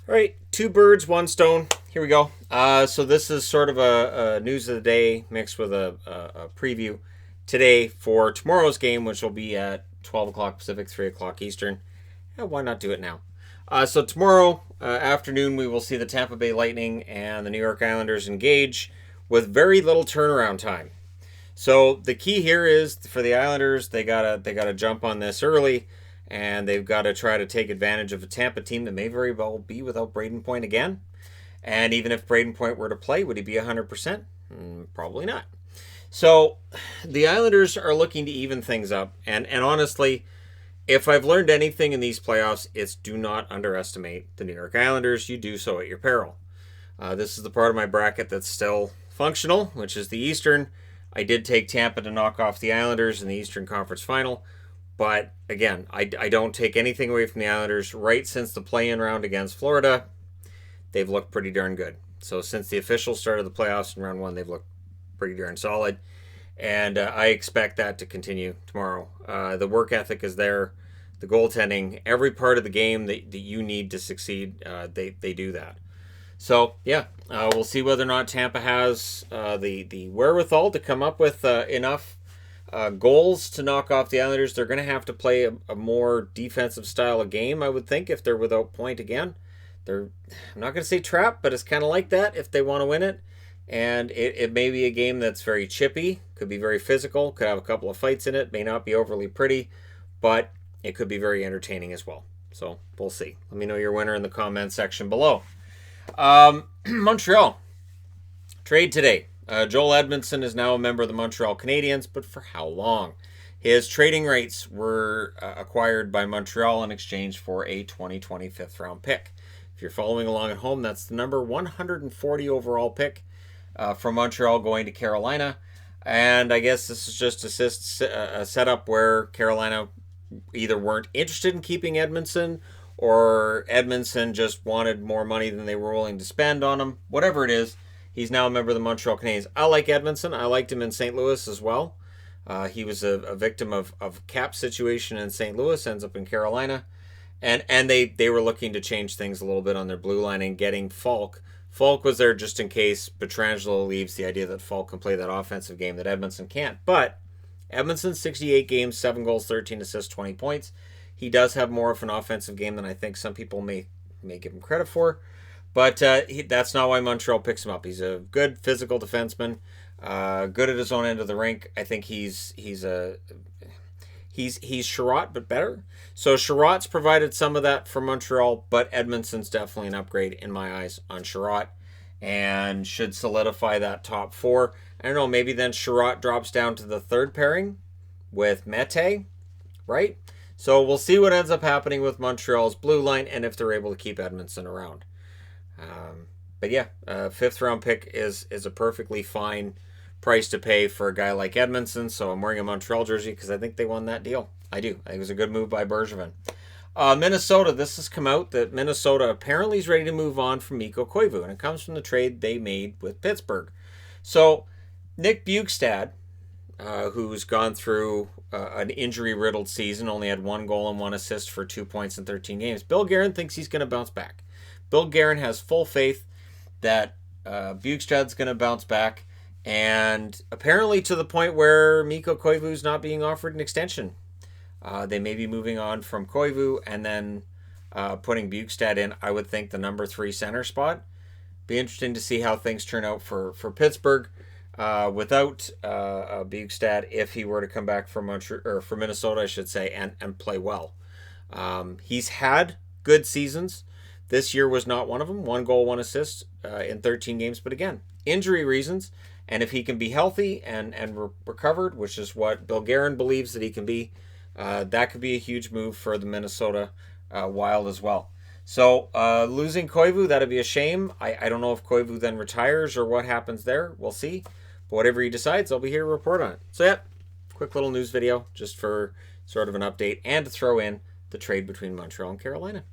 All right, two birds, one stone. Here we go. So this is sort of a news of the day mixed with a preview today for tomorrow's game, which will be at 12 o'clock Pacific, 3 o'clock Eastern. Yeah, why not do it now? So tomorrow afternoon, we will see the Tampa Bay Lightning and the New York Islanders engage with very little turnaround time. So the key here is for the Islanders, they gotta jump on this early, and they've got to try to take advantage of a Tampa team that may very well be without Braden Point again. And even if Braden Point were to play, would he be 100%? Probably not. So the Islanders are looking to even things up. And honestly, if I've learned anything in these playoffs, it's do not underestimate the New York Islanders. You do so at your peril. This is the part of my bracket that's still functional, which is the Eastern. I did take Tampa to knock off the Islanders in the Eastern Conference Final. But again, I don't take anything away from the Islanders. Right since the play-in round against Florida, they've looked pretty darn good. So since the official start of the playoffs in round one, they've looked pretty darn solid. And I expect that to continue tomorrow. The work ethic is there. The goaltending, every part of the game that you need to succeed, they do that. So, yeah, we'll see whether or not Tampa has the wherewithal to come up with enough goals to knock off the Islanders. They're going to have to play a more defensive style of game, I would think, if they're without Point again. I'm not going to say trap, but it's kind of like that if they want to win it. And it may be a game that's very chippy, could be very physical, could have a couple of fights in it, may not be overly pretty, but it could be very entertaining as well. So we'll see. Let me know your winner in the comments section below. Montreal. Trade today. Joel Edmundson is now a member of the Montreal Canadiens, but for how long? His trading rights were acquired by Montreal in exchange for a 2020 fifth-round pick. If you're following along at home, that's the number 140 overall pick from Montreal going to Carolina. And I guess this is just a setup where Carolina either weren't interested in keeping Edmundson, or Edmundson just wanted more money than they were willing to spend on him. Whatever it is, he's now a member of the Montreal Canadiens. I like Edmundson. I liked him in St. Louis as well. He was a victim of cap situation in St. Louis, ends up in Carolina. And they were looking to change things a little bit on their blue line and getting Falk. Falk was there just in case Pietrangelo leaves, the idea that Falk can play that offensive game that Edmundson can't. But Edmundson, 68 games, 7 goals, 13 assists, 20 points. He does have more of an offensive game than I think some people may give him credit for. But that's not why Montreal picks him up. He's a good physical defenseman, good at his own end of the rink. I think he's Sherratt, but better. So Sherratt's provided some of that for Montreal, but Edmundson's definitely an upgrade in my eyes on Sherratt and should solidify that top four. I don't know, maybe then Sherratt drops down to the third pairing with Mete, right? So we'll see what ends up happening with Montreal's blue line and if they're able to keep Edmundson around. But yeah, fifth round pick is a perfectly fine price to pay for a guy like Edmundson. So I'm wearing a Montreal jersey because I think they won that deal. I do. I think it was a good move by Bergevin. Minnesota, this has come out that Minnesota apparently is ready to move on from Mikko Koivu, and it comes from the trade they made with Pittsburgh. So Nick Bjugstad, who's gone through an injury-riddled season, only had 1 goal and 1 assist for 2 points in 13 games. Bill Guerin thinks he's going to bounce back. Bill Guerin has full faith that Bjugstad's going to bounce back, and apparently to the point where Mikko Koivu's not being offered an extension. They may be moving on from Koivu and then putting Bjugstad in, I would think, the number 3 center spot. Be interesting to see how things turn out for Pittsburgh without Bjugstad if he were to come back from Minnesota, I should say, and play well. He's had good seasons. This year was not one of them. 1 goal, 1 assist in 13 games. But again, injury reasons. And if he can be healthy and recovered, which is what Bill Guerin believes that he can be, that could be a huge move for the Minnesota Wild as well. So losing Koivu, that'd be a shame. I don't know if Koivu then retires or what happens there. We'll see. But whatever he decides, I'll be here to report on it. So yeah, quick little news video just for sort of an update and to throw in the trade between Montreal and Carolina.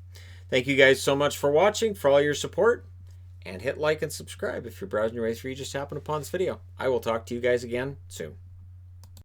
Thank you guys so much for watching, for all your support, and hit like and subscribe if you're browsing your way through you just happened upon this video. I will talk to you guys again soon.